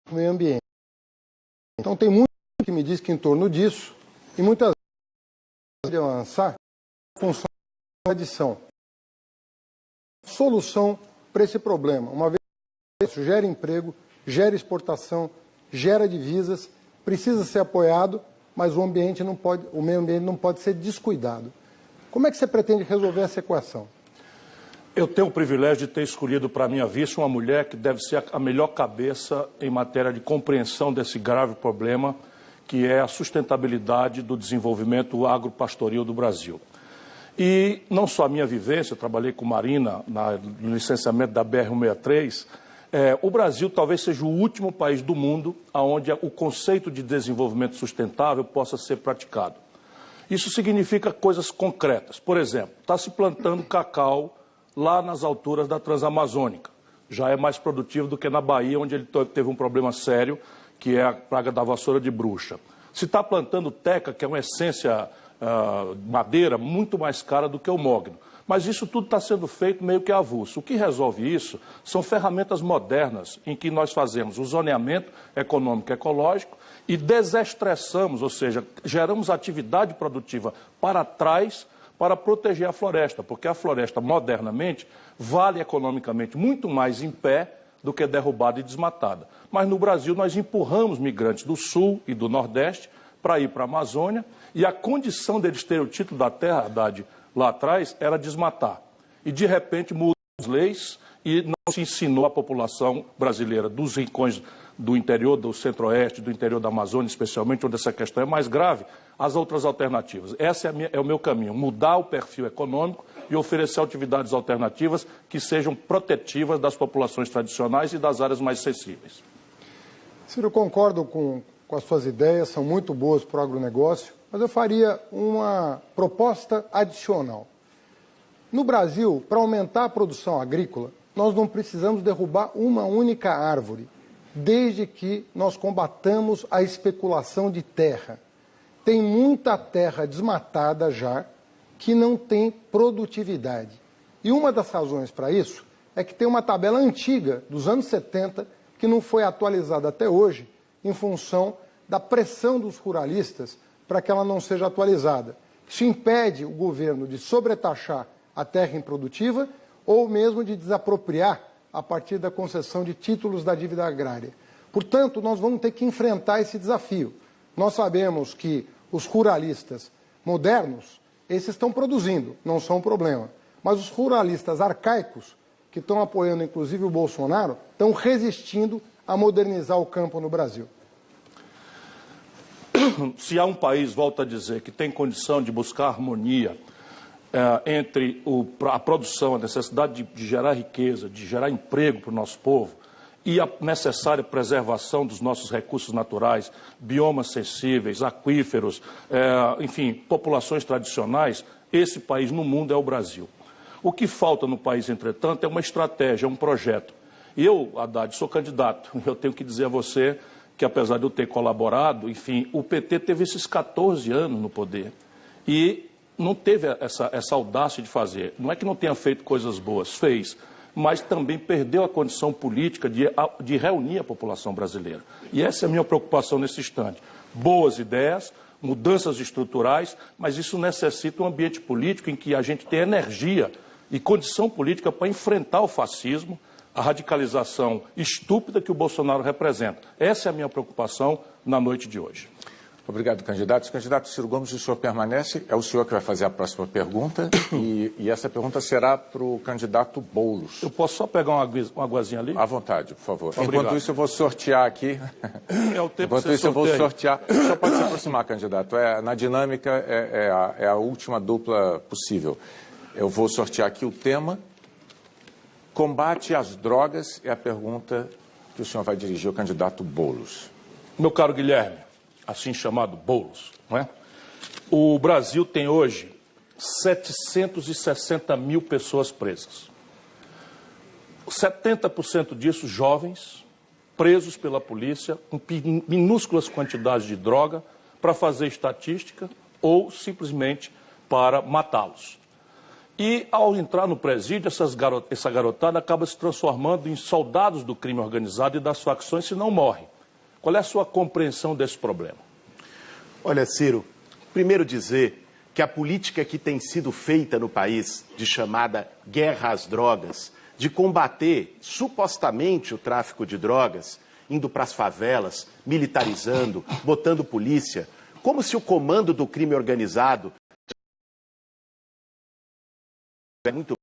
do meio ambiente. Então tem muito que me diz que em torno disso, e muitas vezes avançar a função da adição. Solução para esse problema, uma vez que isso gera emprego, gera exportação, gera divisas, precisa ser apoiado, mas o meio ambiente não pode ser descuidado. Como é que você pretende resolver essa equação? Eu tenho o privilégio de ter escolhido para a minha vice uma mulher que deve ser a melhor cabeça em matéria de compreensão desse grave problema, que é a sustentabilidade do desenvolvimento agropastoril do Brasil. E não só a minha vivência, eu trabalhei com Marina no licenciamento da BR-163, o Brasil talvez seja o último país do mundo onde o conceito de desenvolvimento sustentável possa ser praticado. Isso significa coisas concretas. Por exemplo, está se plantando cacau lá nas alturas da Transamazônica. Já é mais produtivo do que na Bahia, onde ele teve um problema sério, que é a praga da vassoura de bruxa. Se está plantando teca, que é uma essência madeira muito mais cara do que o mogno. Mas isso tudo está sendo feito meio que avulso. O que resolve isso são ferramentas modernas em que nós fazemos o zoneamento econômico e ecológico e desestressamos, ou seja, geramos atividade produtiva para trás para proteger a floresta, porque a floresta, modernamente, vale economicamente muito mais em pé do que derrubada e desmatada. Mas no Brasil nós empurramos migrantes do Sul e do Nordeste para ir para a Amazônia e a condição deles terem o título da terra, Haddad, lá atrás, era desmatar. E, de repente, mudam as leis e não se ensinou à população brasileira dos rincões do interior, do centro-oeste, do interior da Amazônia, especialmente, onde essa questão é mais grave, as outras alternativas. Esse é o meu caminho, mudar o perfil econômico e oferecer atividades alternativas que sejam protetivas das populações tradicionais e das áreas mais sensíveis. Ciro, eu concordo com as suas ideias, são muito boas para o agronegócio, mas eu faria uma proposta adicional. No Brasil, para aumentar a produção agrícola, nós não precisamos derrubar uma única árvore, desde que nós combatamos a especulação de terra. Tem muita terra desmatada já que não tem produtividade. E uma das razões para isso é que tem uma tabela antiga, dos anos 70, que não foi atualizada até hoje, em função da pressão dos ruralistas para que ela não seja atualizada. Isso impede o governo de sobretaxar a terra improdutiva ou mesmo de desapropriar a partir da concessão de títulos da dívida agrária. Portanto, nós vamos ter que enfrentar esse desafio. Nós sabemos que os ruralistas modernos, esses estão produzindo, não são um problema. Mas os ruralistas arcaicos, que estão apoiando inclusive o Bolsonaro, estão resistindo a modernizar o campo no Brasil. Se há um país, volto a dizer, que tem condição de buscar harmonia entre a produção, a necessidade de gerar riqueza, de gerar emprego para o nosso povo e a necessária preservação dos nossos recursos naturais, biomas sensíveis, aquíferos, enfim, populações tradicionais, esse país no mundo é o Brasil. O que falta no país, entretanto, é uma estratégia, um projeto. E eu, Haddad, sou candidato. Eu tenho que dizer a você que, apesar de eu ter colaborado, enfim, o PT teve esses 14 anos no poder e não teve essa audácia de fazer. Não é que não tenha feito coisas boas, fez, mas também perdeu a condição política de reunir a população brasileira. E essa é a minha preocupação nesse instante. Boas ideias, mudanças estruturais, mas isso necessita um ambiente político em que a gente tenha energia e condição política para enfrentar o fascismo, a radicalização estúpida que o Bolsonaro representa. Essa é a minha preocupação na noite de hoje. Obrigado, candidato. Candidato Ciro Gomes, o senhor permanece. É o senhor que vai fazer a próxima pergunta e essa pergunta será para o candidato Boulos. Eu posso só pegar uma aguazinha ali? À vontade, por favor. Obrigado. Enquanto isso, eu vou sortear aqui. É o tempo Enquanto que isso, eu vou sortear. Só pode se aproximar, candidato. Na dinâmica, é a última dupla possível. Eu vou sortear aqui o tema. Combate às drogas é a pergunta que o senhor vai dirigir ao candidato Boulos. Meu caro Guilherme, assim chamado Boulos, não é? O Brasil tem hoje 760 mil pessoas presas. 70% disso jovens, presos pela polícia, com minúsculas quantidades de droga, para fazer estatística ou simplesmente para matá-los. E, ao entrar no presídio, essa garotada acaba se transformando em soldados do crime organizado e das facções se não morrem. Qual é a sua compreensão desse problema? Olha, Ciro, primeiro dizer que a política que tem sido feita no país, de chamada guerra às drogas, de combater supostamente o tráfico de drogas, indo para as favelas, militarizando, botando polícia, como se o comando do crime organizado é muito